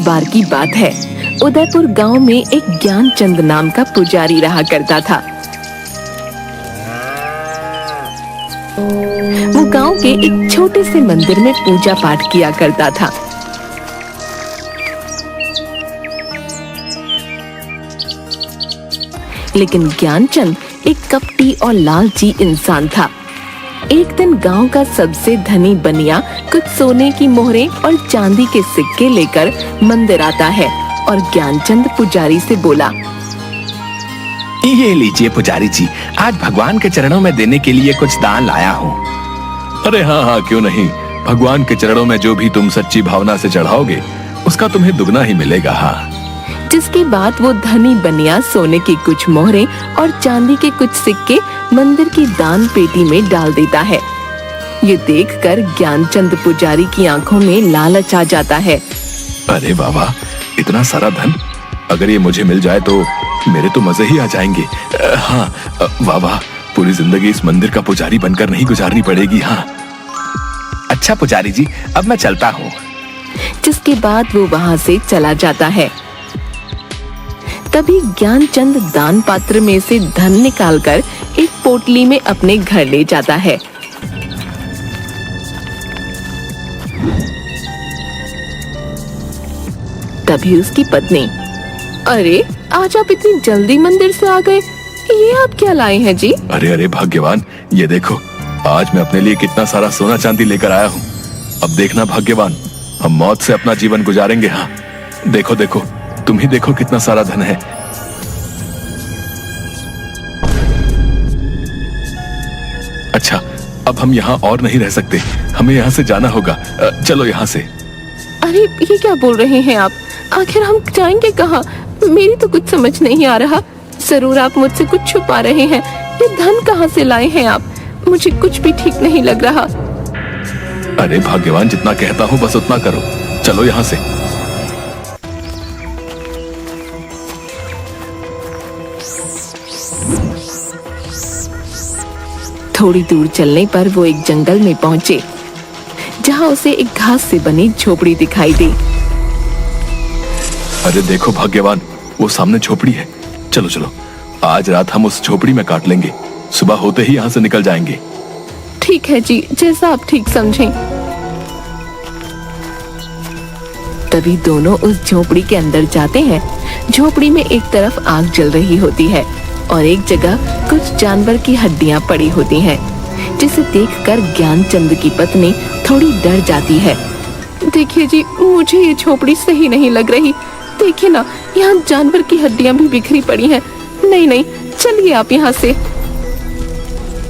बार की बात है। उदयपुर गांव में एक ज्ञानचंद नाम का पुजारी रहा करता था। वो गांव के एक छोटे से मंदिर में पूजा पाठ किया करता था। लेकिन ज्ञानचंद एक कपटी और लालची इंसान था। एक दिन गांव का सबसे धनी बनिया कुछ सोने की मोहरें और चांदी के सिक्के लेकर मंदिर आता है और ज्ञानचंद पुजारी से बोला, ये लीजिए पुजारी जी, आज भगवान के चरणों में देने के लिए कुछ दान लाया हूँ। अरे हाँ हाँ, क्यों नहीं। भगवान के चरणों में जो भी तुम सच्ची भावना से चढ़ाओगे उसका तुम्हें दुगना ही मिलेगा। हाँ। जिसके बाद वो धनी बनिया सोने की कुछ मोहरें और चांदी के कुछ सिक्के मंदिर की दान पेटी में डाल देता है। ये देखकर ज्ञानचंद पुजारी की आंखों में लालच आ जाता है। अरे बाबा, इतना सारा धन अगर ये मुझे मिल जाए तो मेरे तो मजे ही आ जाएंगे। हाँ बाबा, पूरी जिंदगी इस मंदिर का पुजारी बनकर नहीं गुजारनी पड़ेगी। हाँ। अच्छा पुजारी जी, अब मैं चलता हूँ। जिसके बाद वो वहाँ से चला जाता है। तभी ज्ञानचंद दान पात्र में से धन निकालकर एक पोटली में अपने घर ले जाता है। तभी उसकी पत्नी, अरे आज आप इतनी जल्दी मंदिर से आ गए, ये आप क्या लाए हैं जी? अरे अरे भाग्यवान, ये देखो, आज मैं अपने लिए कितना सारा सोना चांदी लेकर आया हूँ। अब देखना भाग्यवान, हम मौत से अपना जीवन गुजारेंगे। हाँ देखो देखो, तुम ही देखो कितना सारा धन है। अच्छा, अब हम यहाँ और नहीं रह सकते, हमें यहाँ से जाना होगा। चलो यहाँ से। अरे ये क्या बोल रहे हैं आप? आखिर हम जाएंगे कहाँ? मेरी तो कुछ समझ नहीं आ रहा। जरूर आप मुझसे कुछ छुपा रहे हैं। ये धन कहाँ से लाए हैं आप? मुझे कुछ भी ठीक नहीं लग रहा। अरे भाग्यवान, जितना कहता हूँ बस उतना करो। चलो यहाँ से। थोड़ी दूर चलने पर वो एक जंगल में पहुंचे, जहां उसे एक घास से बनी झोपड़ी दिखाई दी। अरे देखो भाग्यवान, वो सामने झोपड़ी है। चलो चलो, आज रात हम उस झोपड़ी में काट लेंगे, सुबह होते ही यहाँ से निकल जाएंगे। ठीक है जी, जैसा आप ठीक समझें। तभी दोनों उस झोपड़ी के अंदर जाते हैं। झोपड़ी में एक तरफ आग जल रही होती है और एक जगह कुछ जानवर की हड्डियां पड़ी होती हैं, जिसे देखकर ज्ञानचंद की पत्नी थोड़ी डर जाती है। देखिए जी, मुझे ये झोपड़ी सही नहीं लग रही। देखिए ना, यहाँ जानवर की हड्डियां भी बिखरी पड़ी हैं। नहीं नहीं, चलिए आप यहाँ से।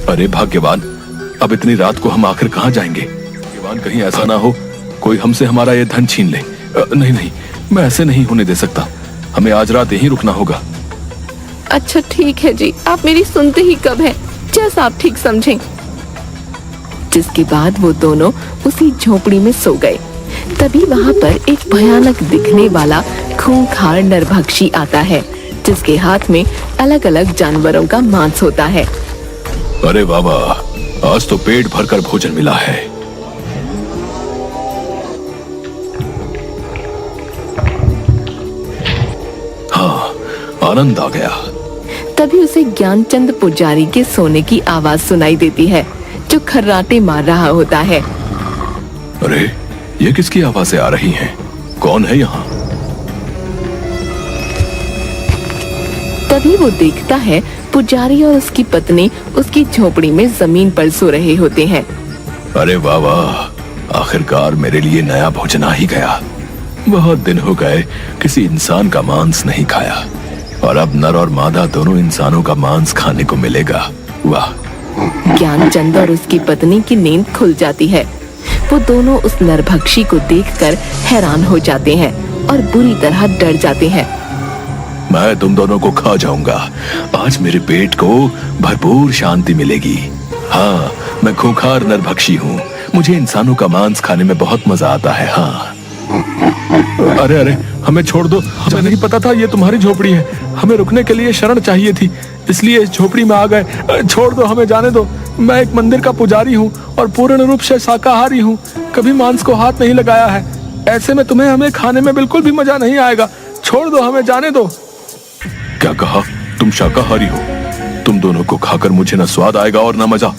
अरे भाग्यवान, अब इतनी रात को हम आखिर कहाँ जाएंगे? भाग्यवान, कहीं ऐसा ना हो कोई हमसे हमारा ये धन छीन ले। नहीं नहीं, मैं ऐसे नहीं होने दे सकता। हमें आज रात यहीं रुकना होगा। अच्छा ठीक है जी, आप मेरी सुनते ही कब है, जैसा आप ठीक समझें। जिसके बाद वो दोनों उसी झोपड़ी में सो गए। तभी वहाँ पर एक भयानक दिखने वाला खूंखार नरभक्षी आता है, जिसके हाथ में अलग अलग जानवरों का मांस होता है। अरे बाबा, आज तो पेट भरकर भोजन मिला है। हाँ, आनंद आ गया। तभी उसे ज्ञानचंद पुजारी के सोने की आवाज सुनाई देती है, जो खर्राटे मार रहा होता है। अरे ये किसकी आवाजें आ रही हैं? कौन है यहाँ? तभी वो देखता है पुजारी और उसकी पत्नी उसकी झोपड़ी में जमीन पर सो रहे होते हैं। अरे वाह वाह, आखिरकार मेरे लिए नया भोजन आ ही गया। बहुत दिन हो गए किसी इंसान का मांस नहीं खाया, और अब नर और मादा दोनों इंसानों का मांस खाने को मिलेगा। वाह। ज्ञानचंद और उसकी पत्नी की नींद खुल जाती है। वो दोनों उस नरभक्षी को देखकर हैरान हो जाते हैं और बुरी तरह डर जाते हैं। मैं तुम दोनों को खा जाऊंगा। आज मेरे पेट को भरपूर शांति मिलेगी। हाँ, मैं खूंखार नरभक्षी हूँ। मुझे इंसानों का मांस खाने में बहुत मजा आता है। हाँ। अरे अरे, हमें छोड़ दो। मुझे नहीं पता था ये तुम्हारी झोपड़ी है। हमें रुकने के लिए शरण चाहिए थी, इसलिए इस झोपड़ी में आ गए। छोड़ दो, हमें जाने दो। मैं एक मंदिर का पुजारी हूँ और पूर्ण रूप से शाकाहारी हूँ। कभी मांस को हाथ नहीं लगाया है। ऐसे में तुम्हें हमें खाने में बिल्कुल भी मजा नहीं आएगा। छोड़ दो, हमें जाने दो। क्या कहा? तुम शाकाहारी हो? तुम दोनों को खाकर मुझे न स्वाद आएगा और न मजा,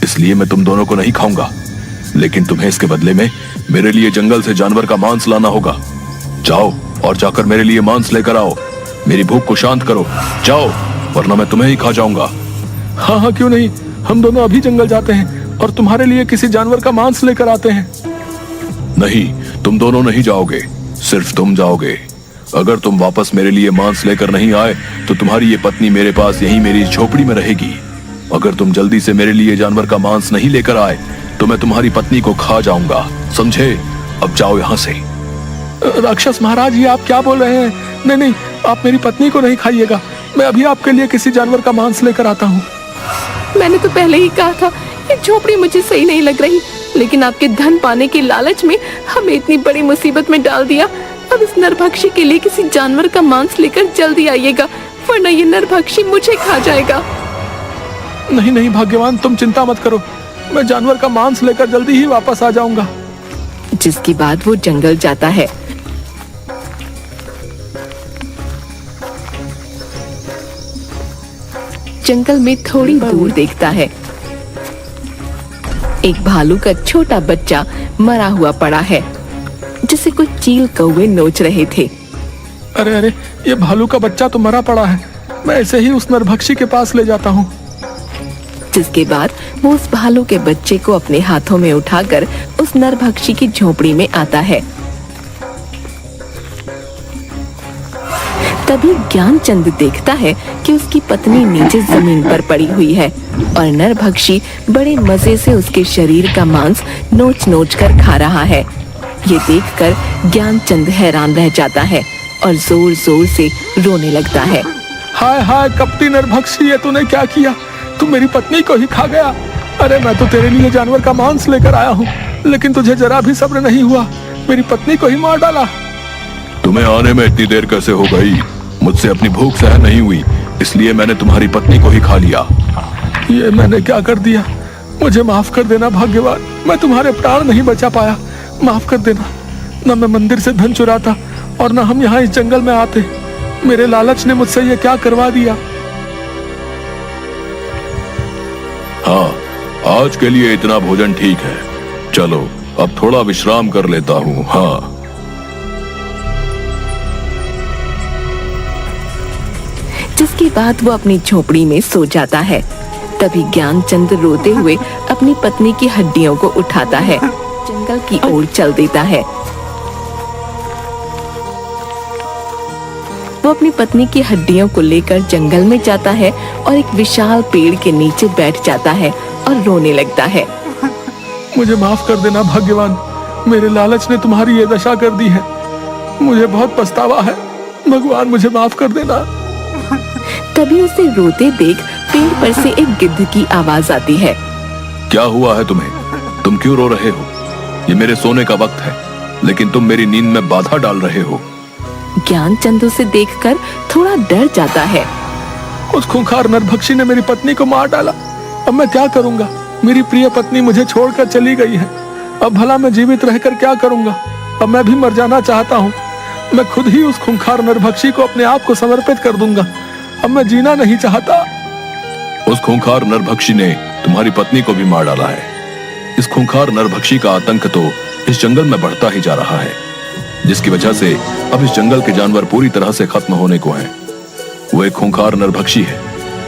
इसलिए मैं तुम दोनों को नहीं खाऊंगा। लेकिन तुम्हें इसके बदले में मेरे लिए जंगल से जानवर का मांस लाना होगा। जाओ और जाकर मेरे लिए मांस लेकर आओ। मेरी भूख को शांत करो, जाओ, वरना मैं तुम्हें ही खा जाऊंगा। हाँ हाँ, क्यों नहीं, हम दोनों अभी जंगल जाते हैं और तुम्हारे लिए किसी जानवर का मांस लेकर आते हैं। नहीं, तुम दोनों नहीं जाओगे, सिर्फ तुम जाओगे। अगर तुम वापस मेरे लिए मांस लेकर नहीं आए तो तुम्हारी ये पत्नी मेरे पास यहीं मेरी झोपड़ी में रहेगी। अगर तुम जल्दी से मेरे लिए जानवर का मांस नहीं लेकर आए तो मैं तुम्हारी पत्नी को खा जाऊंगा, समझे? अब जाओ यहाँ से। राक्षस महाराज, ये आप क्या बोल रहे हैं? नहीं नहीं, आप मेरी पत्नी को नहीं खाइएगा। मैं अभी आपके लिए किसी जानवर का मांस लेकर आता हूँ। मैंने तो पहले ही कहा था ये झोपड़ी मुझे सही नहीं लग रही, लेकिन आपके धन पाने के लालच में हमें इतनी बड़ी मुसीबत में डाल दिया। अब इस नरभक्षी के लिए किसी जानवर का मांस लेकर जल्दी आइएगा, वरना ये नरभक्षी मुझे खा जाएगा। नहीं नहीं भाग्यवान, तुम चिंता मत करो, मैं जानवर का मांस लेकर जल्दी ही वापस आ जाऊंगा। जिसके बाद वो जंगल जाता है। जंगल में थोड़ी दूर देखता है एक भालू का छोटा बच्चा मरा हुआ पड़ा है, जिसे कुछ चील कौवे नोच रहे थे। अरे अरे, ये भालू का बच्चा तो मरा पड़ा है, मैं ऐसे ही उस नरभक्षी के पास ले जाता हूँ। जिसके बाद वो उस भालू के बच्चे को अपने हाथों में उठाकर उस नरभक्षी की झोपड़ी में आता है। तभी ज्ञानचंद देखता है कि उसकी पत्नी नीचे जमीन पर पड़ी हुई है और नरभक्षी बड़े मजे से उसके शरीर का मांस नोच नोच कर खा रहा है। ये देखकर ज्ञानचंद हैरान रह जाता है और जोर जोर से रोने लगता है। हाय हाय कपटी नरभक्षी, ये तूने क्या किया? तू मेरी पत्नी को ही खा गया। अरे मैं तो तेरे लिए जानवर का मांस लेकर आया हूँ, लेकिन तुझे जरा भी सब्र नहीं हुआ, मेरी पत्नी को ही मार डाला। तुम्हें आने में इतनी देर कैसे हो गई? मुझसे अपनी भूख सहन नहीं हुई, इसलिए मैंने तुम्हारी पत्नी को ही खा लिया। ये मैंने क्या कर दिया? मुझे माफ कर देना भाग्यवान, मैं तुम्हारे प्राण नहीं बचा पाया, माफ कर देना। न मैं मंदिर से धन चुराता और न हम यहाँ इस जंगल में आते। मेरे लालच ने मुझसे ये क्या करवा दिया। हाँ, आज के लिए इतना भोजन ठीक है, चलो अब थोड़ा विश्राम कर लेता हूँ। हाँ। जिसके बाद वो अपनी झोपड़ी में सो जाता है। तभी ज्ञानचंद रोते हुए अपनी पत्नी की हड्डियों को उठाता है, जंगल की ओर चल देता है। वो अपनी पत्नी की हड्डियों को लेकर जंगल में जाता है और एक विशाल पेड़ के नीचे बैठ जाता है और रोने लगता है। मुझे माफ कर देना भाग्यवान, मेरे लालच ने तुम्हारी ये दशा कर दी है, मुझे बहुत पछतावा है, भगवान मुझे माफ कर देना। तभी उसे रोते देख पेड़ पर से एक गिद्ध की आवाज आती है। क्या हुआ है तुम्हें? तुम क्यों रो रहे हो? ये मेरे सोने का वक्त है, लेकिन तुम मेरी नींद में बाधा डाल रहे हो। ज्ञानचंद उसे देखकर थोड़ा डर जाता है। उस खूंखार नरभक्षी ने मेरी पत्नी को मार डाला, अब मैं क्या करूंगा? मेरी प्रिय पत्नी मुझे छोड़कर चली गई है, अब भला मैं जीवित रहकर क्या करूंगा? अब मैं भी मर जाना चाहता हूँ, मैं खुद ही उस खूंखार नरभक्षी को अपने आप को समर्पित कर दूंगा, अब मैं जीना नहीं चाहता। उस खूंखार नरभक्षी ने तुम्हारी पत्नी को भी मार डाला है। इस खूंखार नरभक्षी का आतंक तो इस जंगल में बढ़ता ही जा रहा है, जिसकी वजह से अब इस जंगल के जानवर पूरी तरह से खत्म होने को हैं। वो एक खूंखार नरभक्षी है,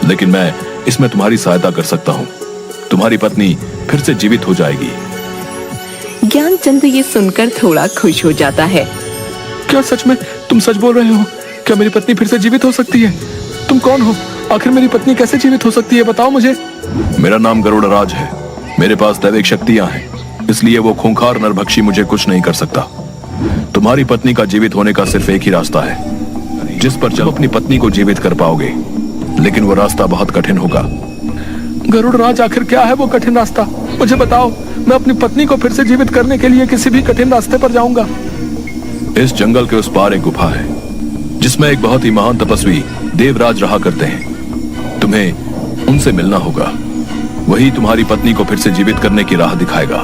लेकिन मैं इसमें तुम्हारी सहायता कर सकता हूँ। तुम्हारी पत्नी फिर से जीवित हो जाएगी। ज्ञानचंद ये सुनकर थोड़ा खुश हो जाता है। क्या सच में तुम सच बोल रहे हो? क्या मेरी पत्नी फिर से जीवित हो सकती है? तुम कौन हो? आखिर मेरी पत्नी कैसे जीवित हो सकती है, बताओ मुझे। मेरा नाम गरुड़ राज है, मेरे पास दैविक शक्तियां हैं, इसलिए वो खूंखार नरभक्षी मुझे कुछ नहीं कर सकता। तुम्हारी पत्नी का जीवित होने का सिर्फ एक ही रास्ता है, जिस पर तुम अपनी पत्नी को जीवित कर पाओगे, लेकिन वो रास्ता बहुत कठिन होगा। गरुड़ राज, आखिर क्या है वो कठिन रास्ता? मुझे बताओ, मैं अपनी पत्नी को फिर से जीवित करने के लिए किसी भी कठिन रास्ते पर जाऊंगा। इस जंगल के उस पार एक गुफा है, जिसमें एक बहुत ही महान तपस्वी देवराज रहा करते हैं। तुम्हें उनसे मिलना होगा, वही तुम्हारी पत्नी को फिर से जीवित करने की राह दिखाएगा।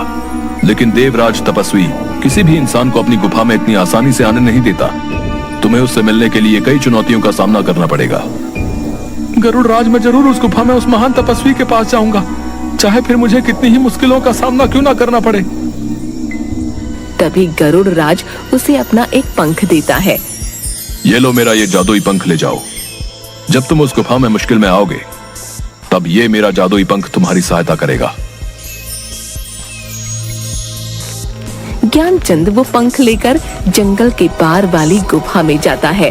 लेकिन देवराज तपस्वी किसी भी इंसान को अपनी गुफा में इतनी आसानी से आने नहीं देता। तुम्हें उससे मिलने के लिए कई चुनौतियों का सामना करना पड़ेगा। गरुड़ राज, मैं जरूर उस गुफा में उस महान तपस्वी के पास जाऊंगा, चाहे फिर मुझे कितनी ही मुश्किलों का सामना क्यों ना करना पड़े। तभी गरुड़ राज उसे अपना एक पंख देता है। ये लो मेरा ये जादुई पंख ले जाओ। जब तुम उस गुफा में मुश्किल में आओगे तब ये मेरा जादुई पंख तुम्हारी सहायता करेगा। ज्ञानचंद वो पंख लेकर जंगल के पार वाली गुफा में जाता है।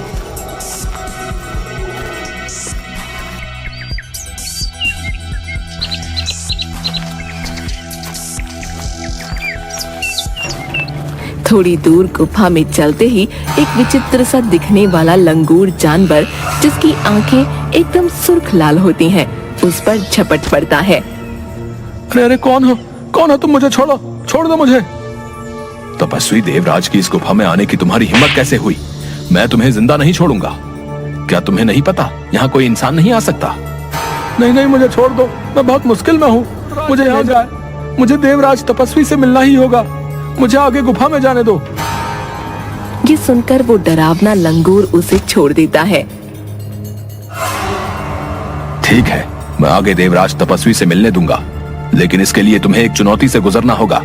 थोड़ी दूर गुफा में चलते ही एक विचित्र सा दिखने वाला लंगूर जानवर, जिसकी आंखें एकदम सुर्ख लाल होती हैं, उस पर झपट पड़ता है। अरे अरे, कौन हो तुम? मुझे छोड़ो, छोड़ दो मुझे। तपस्वी देवराज की इस गुफा में आने की तुम्हारी हिम्मत कैसे हुई? मैं तुम्हें जिंदा नहीं छोड़ूंगा। क्या तुम्हें नहीं पता यहाँ कोई इंसान नहीं आ सकता? नहीं नहीं, मुझे छोड़ दो, मैं बहुत मुश्किल में हूँ। मुझे यहाँ जाए, मुझे देवराज तपस्वी से मिलना ही होगा। मुझे आगे गुफा में जाने दो। ये सुनकर वो डरावना लंगूर उसे छोड़ देता है। ठीक है, मैं आगे देवराज तपस्वी से मिलने दूंगा, लेकिन इसके लिए तुम्हें एक चुनौती से गुजरना होगा।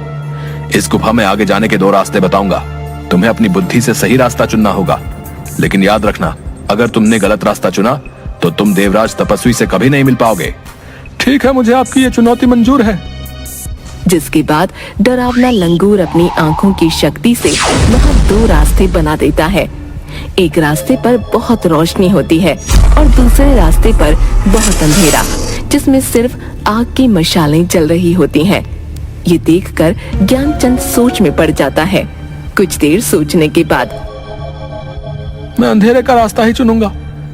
इस गुफा में आगे जाने के 2 रास्ते बताऊंगा। तुम्हें अपनी बुद्धि से सही रास्ता चुनना होगा, लेकिन याद रखना, अगर तुमने गलत रास्ता चुना तो तुम देवराज तपस्वी से कभी नहीं मिल पाओगे। ठीक है, मुझे आपकी ये चुनौती मंजूर है। जिसके बाद डरावना लंगूर अपनी आंखों की शक्ति से वहाँ 2 रास्ते बना देता है। एक रास्ते पर बहुत रोशनी होती है और दूसरे रास्ते पर बहुत अंधेरा, जिसमें सिर्फ आग की मशालें जल रही होती हैं। ये देखकर ज्ञानचंद सोच में पड़ जाता है। कुछ देर सोचने के बाद मैं अंधेरे का रास्ता ही चुनूंगा,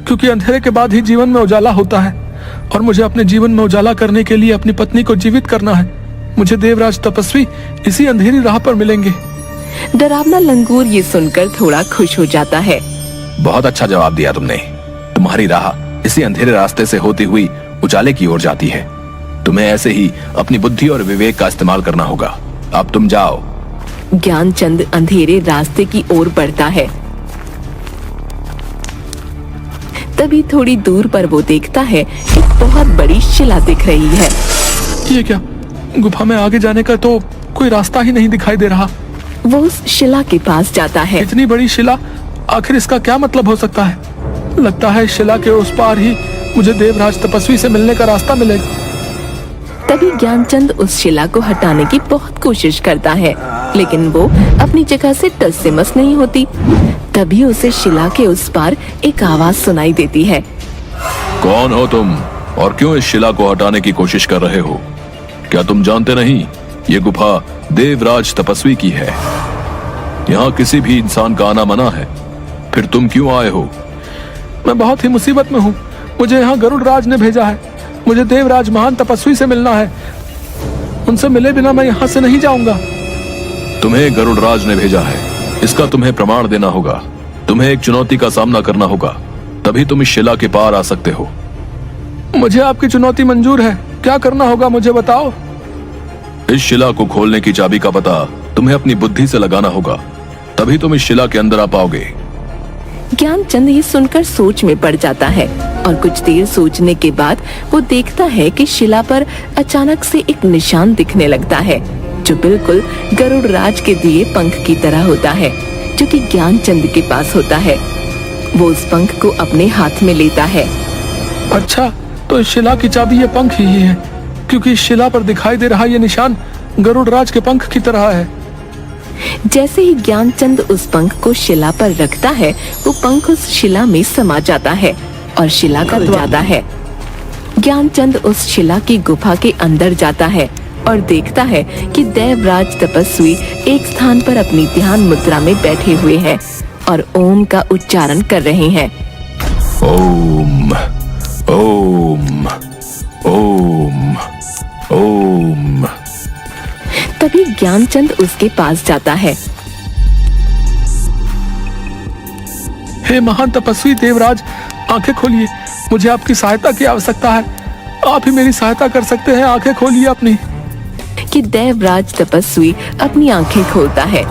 क्योंकि अंधेरे के बाद ही जीवन में उजाला होता है, और मुझे अपने जीवन में उजाला करने के लिए अपनी पत्नी को जीवित करना है। मुझे देवराज तपस्वी इसी अंधेरी राह पर मिलेंगे। डरावना लंगूर ये सुनकर थोड़ा खुश हो जाता है। बहुत अच्छा जवाब दिया तुमने। तुम्हारी राह इसी अंधेरे रास्ते से होती हुई उजाले की ओर जाती है। तुम्हें ऐसे ही अपनी बुद्धि और विवेक का इस्तेमाल करना होगा। अब तुम जाओ। ज्ञानचंद अंधेरे रास्ते की ओर बढ़ता है। तभी थोड़ी दूर पर वो देखता है एक बहुत बड़ी शिला दिख रही है। ये क्या? गुफा में आगे जाने का तो कोई रास्ता ही नहीं दिखाई दे रहा। वो उस शिला के पास जाता है। इतनी बड़ी शिला, आखिर इसका क्या मतलब हो सकता है? लगता है शिला के उस पार ही मुझे देवराज तपस्वी से मिलने का रास्ता मिलेगा। तभी ज्ञानचंद उस शिला को हटाने की बहुत कोशिश करता है, लेकिन वो अपनी जगह से टस से मस नहीं होती। तभी उसे शिला के उस पार एक आवाज सुनाई देती है। कौन हो तुम और क्यों इस शिला को हटाने की कोशिश कर रहे हो? क्या तुम जानते नहीं, ये गुफा देवराज तपस्वी की है। यहाँ किसी भी इंसान का आना मना है। फिर तुम क्यों आए हो? मैं बहुत ही मुसीबत में हूँ। मुझे यहाँ गरुड़ राज ने भेजा है। मुझे देवराज महान तपस्वी से मिलना है। उनसे मिले बिना मैं यहाँ से नहीं जाऊंगा। तुम्हें गरुड़ राज ने भेजा है, इसका तुम्हें प्रमाण देना होगा। तुम्हें एक चुनौती का सामना करना होगा, तभी तुम इस शिला के पार आ सकते हो। मुझे आपकी चुनौती मंजूर है। क्या करना होगा मुझे बताओ। इस शिला को खोलने की चाबी का पता तुम्हें अपनी बुद्धि से लगाना होगा, तभी तुम इस शिला के अंदर आ पाओगे। ज्ञानचंद ये सुनकर सोच में पड़ जाता है और कुछ देर सोचने के बाद वो देखता है कि शिला पर अचानक से एक निशान दिखने लगता है, जो बिल्कुल गरुड़ राज के दिए पंख की तरह होता है, जो कि ज्ञानचंद के पास होता है। वो उस पंख को अपने हाथ में लेता है। अच्छा, तो इस शिला की चाबी ये पंख ही है, क्योंकि इस शिला पर दिखाई दे रहा ये निशान गरुड़ राज के पंख की तरह है। जैसे ही ज्ञानचंद उस पंख को शिला पर रखता है, वो पंख उस शिला में समा जाता है और शिला का जाता है। ज्ञानचंद उस शिला की गुफा के अंदर जाता है और देखता है कि देवराज तपस्वी एक स्थान पर अपनी ध्यान मुद्रा में बैठे हुए हैं और ओम का उच्चारण कर रहे हैं। ओम ओम ओम ओम। तभी ज्ञानचंद उसके पास जाता है। हे महान तपस्वी देवराज, आंखें खोलिए। मुझे आपकी सहायता की आवश्यकता है। आप ही मेरी सहायता कर सकते हैं। आंखें खोलिए अपनी। कि देवराज तपस्वी अपनी आंखें खोलता है।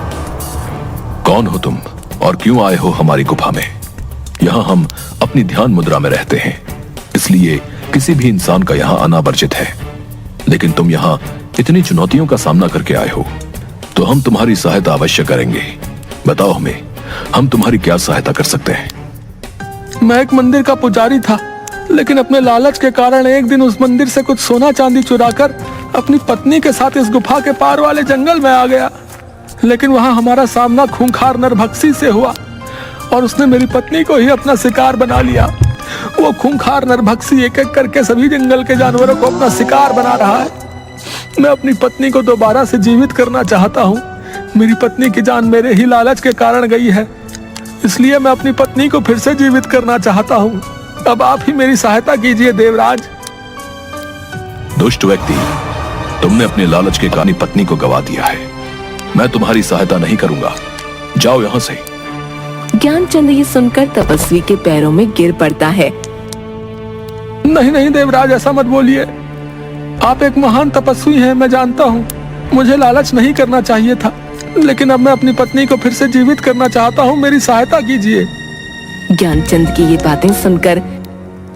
कौन हो तुम और क्यों आए हो हमारी गुफा में? यहाँ हम अपनी ध्यान मुद्रा में रहते हैं, इसलिए किसी भी इंसान का यहाँ आना वर्जित है। लेकिन तुम यहाँ इतनी चुनौतियों का सामना करके आए हो, तो हम तुम्हारी सहायता अवश्य करेंगे। बताओ हमें, हम तुम्हारी क्या सहायता कर सकते हैं? मैं एक मंदिर का पुजारी था, लेकिन अपने लालच के कारण एक दिन उस मंदिर से कुछ सोना चांदी चुराकर अपनी पत्नी के साथ इस गुफा के पार वाले जंगल में आ गया। लेकिन वहां हमारा सामना खूंखार नरभक्षी से हुआ और उसने मेरी पत्नी को ही अपना शिकार बना लिया। वो खूंखार नरभक्षी एक एक करके सभी जंगल के जानवरों को अपना शिकार बना रहा है। मैं अपनी पत्नी को दोबारा से जीवित करना चाहता हूँ। मेरी पत्नी की जान मेरे ही लालच के कारण गई है, इसलिए मैं अपनी पत्नी को फिर से जीवित करना चाहता हूँ। अब आप ही मेरी सहायता कीजिए देवराज। दुष्ट व्यक्ति, तुमने अपने लालच के कारण पत्नी को गवा दिया है। मैं तुम्हारी सहायता नहीं करूंगा, जाओ यहाँ से। ज्ञानचंद ये सुनकर तपस्वी के पैरों में गिर पड़ता है। नहीं नहीं देवराज, ऐसा मत बोलिए। आप एक महान तपस्वी हैं, मैं जानता हूँ। मुझे लालच नहीं करना चाहिए था, लेकिन अब मैं अपनी पत्नी को फिर से जीवित करना चाहता हूँ। मेरी सहायता कीजिए। ज्ञानचंद की ये बातें सुनकर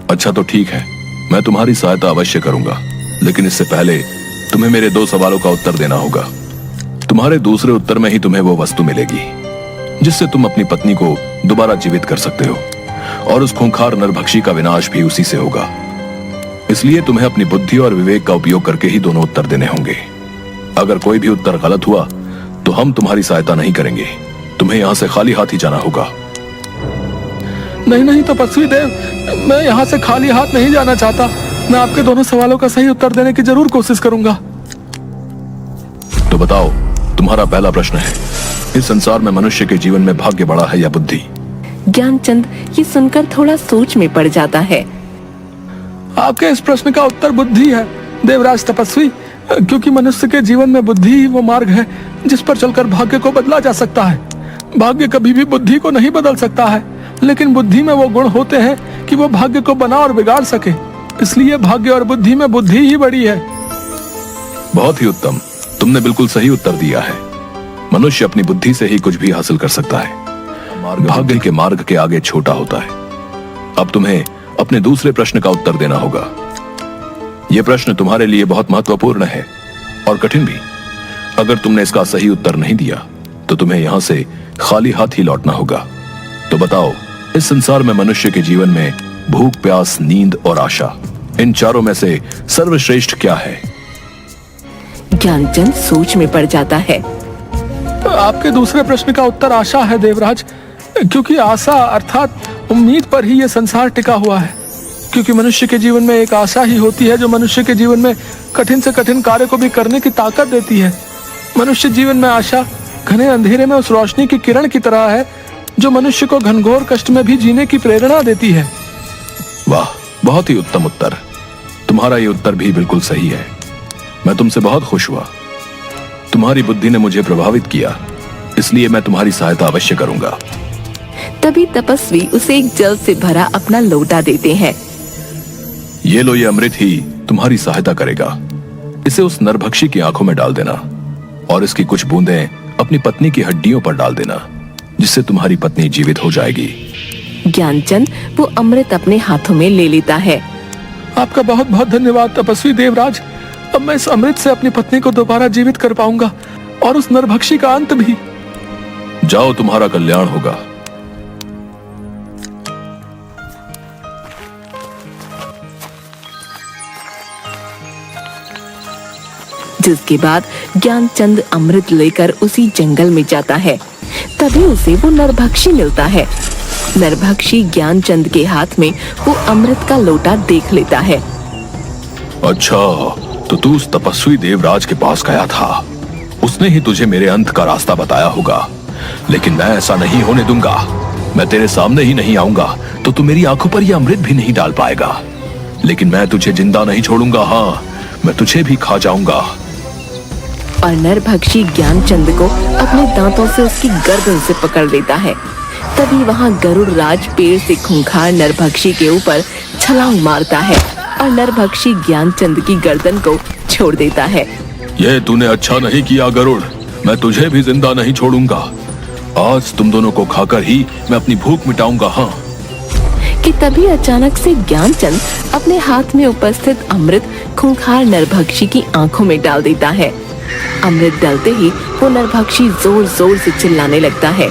अच्छा तो ठीक है, मैं तुम्हारी सहायता अवश्य करूंगा, लेकिन इससे पहले तुम्हें मेरे 2 सवालों का उत्तर देना होगा। तुम्हारे दूसरे उत्तर में ही तुम्हें वो वस्तु मिलेगी जिससे तुम अपनी पत्नी को दोबारा जीवित कर सकते हो, और उस खूंखार नरभक्षी का विनाश भी उसी से होगा। इसलिए तुम्हें अपनी बुद्धि और विवेक का उपयोग करके ही दोनों उत्तर देने होंगे। अगर कोई भी उत्तर गलत हुआ तो हम तुम्हारी सहायता नहीं करेंगे। तुम्हें यहाँ से खाली हाथ ही जाना होगा। नहीं नहीं तपस्वी देव, मैं यहाँ से खाली हाथ नहीं जाना चाहता। मैं आपके दोनों सवालों का सही उत्तर देने की जरूर कोशिश करूंगा। तो बताओ, तुम्हारा पहला प्रश्न है, इस संसार में मनुष्य के जीवन में भाग्य बड़ा है या बुद्धि? ज्ञानचंद ये सुनकर थोड़ा सोच में पड़ जाता है। आपके इस प्रश्न का उत्तर बुद्धि है देवराज तपस्वी, क्योंकि मनुष्य के जीवन में बुद्धि ही वो मार्ग है जिस पर चलकर भाग्य को बदला जा सकता है। भाग्य कभी भी बुद्धि को नहीं बदल सकता है, लेकिन बुद्धि में वो गुण होते हैं कि वो भाग्य को बना और बिगाड़ सके। इसलिए भाग्य और बुद्धि में बुद्धि ही बड़ी है। बहुत ही उत्तम, तुमने बिल्कुल सही उत्तर दिया है। मनुष्य अपनी बुद्धि से ही कुछ भी हासिल कर सकता है। भाग्य के मार्ग के आगे छोटा होता है। अब तुम्हें अपने दूसरे प्रश्न का उत्तर देना होगा। यह प्रश्न तुम्हारे लिए बहुत महत्वपूर्ण है और कठिन भी। अगर तुमने इसका सही उत्तर नहीं दिया तो तुम्हें यहां से खाली हाथ ही लौटना होगा। तो बताओ, इस संसार में मनुष्य के जीवन में भूख, प्यास, नींद और आशा, इन चारों में से सर्वश्रेष्ठ क्या है? ज्ञानचंद सोच में पड़ जाता है। आपके दूसरे प्रश्न का उत्तर आशा है देवराज, क्योंकि आशा अर्थात उम्मीद पर ही यह संसार टिका हुआ है। क्योंकि मनुष्य के जीवन में एक आशा ही होती है जो मनुष्य के जीवन में कठिन से कठिन कार्य को भी करने की ताकत देती है। मनुष्य जीवन में आशा घने अंधेरे में उस रोशनी की किरण की तरह है जो मनुष्य को घनघोर कष्ट में भी जीने की प्रेरणा देती है। वाह, बहुत ही उत्तम उत्तर। तुम्हारा ये उत्तर भी बिल्कुल सही है। मैं तुमसे बहुत खुश हुआ। तुम्हारी बुद्धि ने मुझे प्रभावित किया, इसलिए मैं तुम्हारी सहायता अवश्य करूंगा। तभी तपस्वी उसे एक जल से भरा अपना लोटा देते हैं। ये लो, ये अमृत ही तुम्हारी सहायता करेगा। इसे उस नरभक्षी की आंखों में डाल देना और इसकी कुछ बूंदें अपनी पत्नी की हड्डियों पर डाल देना, जिससे तुम्हारी पत्नी जीवित हो जाएगी। ज्ञानचंद वो अमृत अपने हाथों में ले लेता है। आपका बहुत बहुत धन्यवाद तपस्वी देवराज। अब मैं इस अमृत से अपनी पत्नी को दोबारा जीवित कर पाऊंगा और उस नरभक्षी का अंत भी। जाओ, तुम्हारा कल्याण होगा। जिसके बाद ज्ञानचंद अमृत लेकर उसी जंगल में जाता है। तभी उसे वो नरभक्षी मिलता है। नरभक्षी ज्ञानचंद के हाथ में वो अमृत का लोटा देख लेता है। अच्छा, तो तू उस तपस्वी देवराज के पास गया था। उसने ही तुझे मेरे अंत का रास्ता बताया होगा, लेकिन मैं ऐसा नहीं होने दूंगा। मैं तेरे सामने ही नहीं आऊंगा तो तू मेरी आंखों पर यह अमृत भी नहीं डाल पाएगा। लेकिन मैं तुझे जिंदा नहीं छोड़ूंगा। हाँ, मैं तुझे भी खा जाऊंगा। और नरभक्षी ज्ञानचंद को अपने दांतों से उसकी गर्दन से पकड़ लेता है। तभी वहाँ गरुड़ राज पेड़ से खूंखार नरभक्षी के ऊपर छलांग मारता है और नरभक्षी ज्ञानचंद की गर्दन को छोड़ देता है। ये तूने अच्छा नहीं किया गरुड़, मैं तुझे भी जिंदा नहीं छोड़ूंगा। आज तुम दोनों को खाकर ही मैं अपनी भूख मिटाऊंगा। हाँ, कि तभी अचानक से ज्ञानचंद अपने हाथ में उपस्थित अमृत खूंखार नरभक्षी की आंखों में डाल देता है। अमृत डालते ही वो नरभक्षी जोर जोर से चिल्लाने लगता है।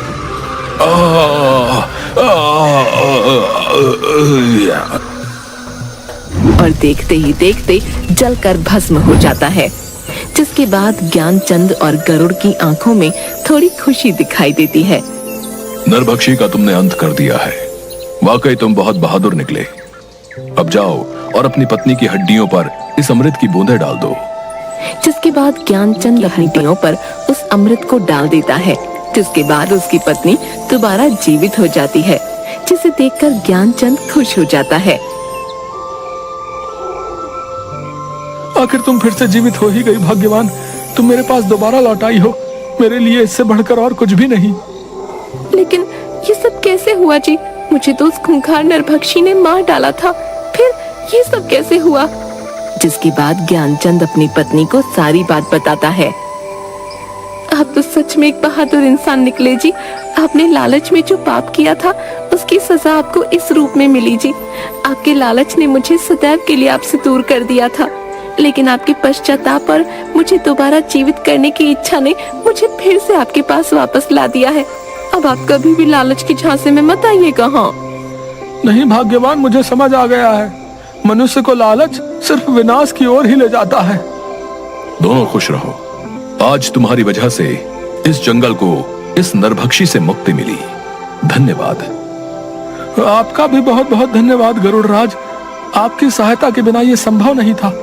और देखते ही देखते जलकर भस्म हो जाता है, जिसके बाद ज्ञानचंद और गरुड़ की आंखों में थोड़ी खुशी दिखाई देती है। नरभक्षी का तुमने अंत कर दिया है। वाकई तुम बहुत बहादुर निकले। अब जाओ और अपनी पत्नी की हड्डियों पर इस अमृत की बूंदें डाल दो। जिसके बाद ज्ञानचंद अपनी हड्डियों पर उस अमृत को डाल देता है, जिसके बाद उसकी पत्नी दोबारा जीवित हो जाती है, जिसे देखकर ज्ञानचंद खुश हो जाता है। आखिर तुम फिर से जीवित हो ही गई भाग्यवान। तुम मेरे पास दोबारा लौट आई हो। मेरे लिए इससे बढ़कर और कुछ भी नहीं। लेकिन ये सब कैसे हुआ जी? मुझे तो उस खूंखार नरभक्षी ने मार डाला था, फिर ये सब कैसे हुआ? जिसके बाद ज्ञानचंद अपनी पत्नी को सारी बात बताता है। आप तो सच में एक बहादुर इंसान निकले जी। आपने लालच में जो पाप किया था उसकी सजा आपको इस रूप में मिली जी। आपके लालच ने मुझे सदैव के लिए आपसे दूर कर दिया था, लेकिन आपके पश्चाताप और मुझे दोबारा जीवित करने की इच्छा ने मुझे फिर से आपके पास वापस ला दिया है। अब आप कभी भी लालच की झांसे में मत आइएगा। हाँ नहीं भाग्यवान, मुझे समझ आ गया है। मनुष्य को लालच सिर्फ विनाश की ओर ही ले जाता है। दोनों खुश रहो। आज तुम्हारी वजह से इस जंगल को इस नरभक्षी से मुक्ति मिली। धन्यवाद। आपका भी बहुत बहुत धन्यवाद गरुड़ राज। आपकी सहायता के बिना ये संभव नहीं था।